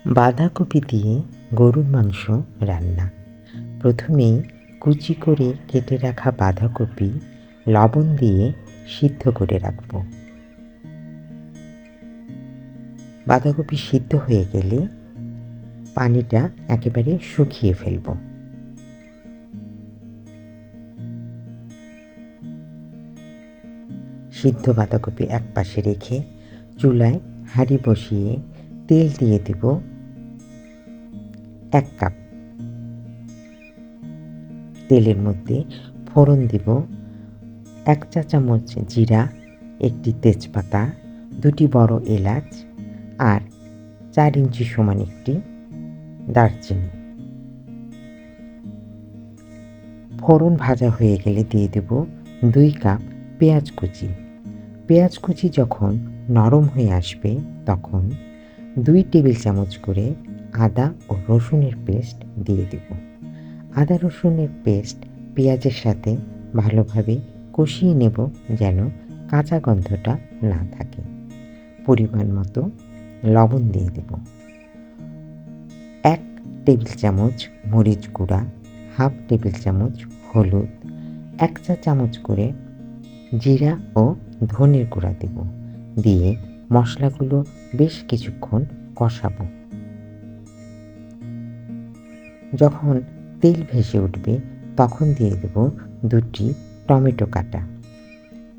বাঁধাকপি দিয়ে গরুর মাংস রান্না। প্রথমেই কুচি করে কেটে রাখা বাঁধাকপি লবণ দিয়ে সিদ্ধ করে রাখব। বাঁধাকপি সিদ্ধ হয়ে গেলে পানিটা একেবারে শুকিয়ে ফেলব। সিদ্ধ বাঁধাকপি একপাশে রেখে চুলায় হাঁড়ি বসিয়ে তেল দিয়ে দেব 1 কাপ। তেলের মধ্যে ফোড়ন দিব 1 চা চামচ জিরা, 1টি তেজপাতা, 2টি বড় এলাচ আর 4 ইঞ্চি সমান একটি দারচিনি। ফোড়ন ভাজা হয়ে গেলে দিয়ে দেব 2 কাপ পেঁয়াজ কুচি। পেঁয়াজ কুচি যখন নরম হয়ে আসবে তখন 2 টেবিল চামচ করে আদা ও রসুনের পেস্ট দিয়ে দেব। আদা রসুনের পেস্ট পেঁয়াজের সাথে ভালোভাবে কষিয়ে নেব যেন কাঁচা গন্ধটা না থাকে। পরিমাণ মতো লবণ দিয়ে দেব। 1 টেবিল চামচ মরিচ গুঁড়া, হাফ টেবিল চামচ হলুদ, 1 চা চামচ করে জিরা ও ধনের গুঁড়া দেব। দিয়ে মশলাগুলো বেশ কিছুক্ষণ কষাবো। যখন তেল ভেসে উঠবে তখন দিয়ে দেব 2টি টমেটো কাটা।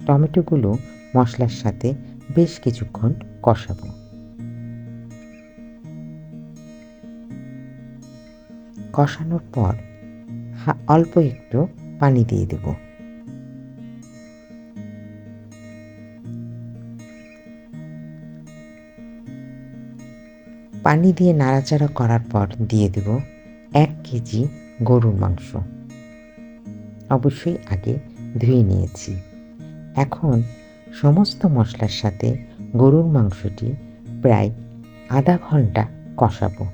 টমেটোগুলো মশলার সাথে বেশ কিছুক্ষণ কষাবো। কষানোর পর অল্প একটু পানি দিয়ে দেব। পানি দিয়ে নাড়াচাড়া করার পর দিয়ে দেব 1 কেজি গরুর মাংস। অবশ্যই আগে ধুয়ে নিয়েছি। এখন সমস্ত মশলার সাথে গরুর মাংসটি প্রায় আধা ঘন্টা কষাবো।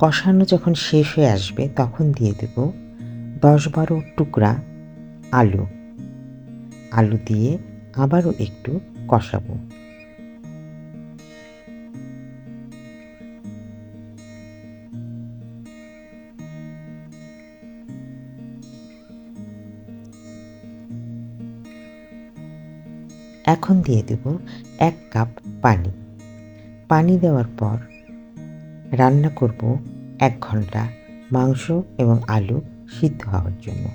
কষানো যখন শেষ হয়ে আসবে তখন দিয়ে দেব 10-12 টুকরা আলু। আলু দিয়ে আবারও একটু কষাবো। এখন দিয়ে দেব 1 কাপ পানি। পানি দেওয়ার পর রান্না করব 1 ঘন্টা মাংস এবং আলু সিদ্ধ হওয়ার জন্য।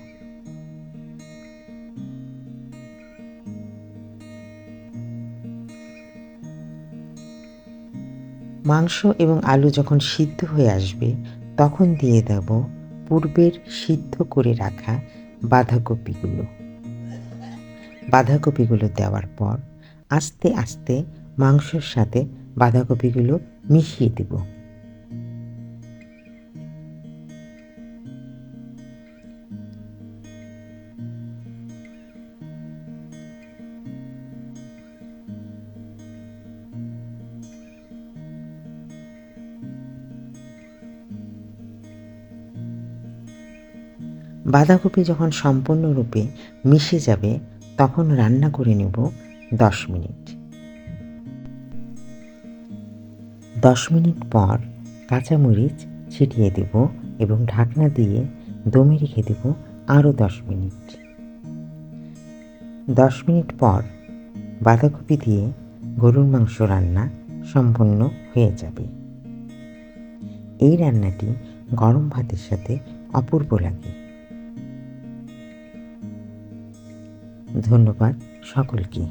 মাংস এবং আলু যখন সিদ্ধ হয়ে আসবে তখন দিয়ে দেব পূর্বের সিদ্ধ করে রাখা বাঁধাকপিগুলো। বাঁধাকপিগুলো দেওয়ার পর আস্তে আস্তে মাংসের সাথে বাঁধাকপিগুলো মিশিয়ে দেব। বাঁধাকপি যখন সম্পূর্ণরূপে মিশে যাবে তখন রান্না করে নেব 10 মিনিট। 10 মিনিট পর কাঁচামরিচ ছিটিয়ে দেব এবং ঢাকনা দিয়ে দমে রেখে দেব আরও 10 মিনিট। 10 মিনিট পর বাঁধাকপি দিয়ে গরুর মাংস রান্না সম্পূর্ণ হয়ে যাবে। এই রান্নাটি গরম ভাতের সাথে অপূর্ব লাগে। ধন্যবাদ সকলকে।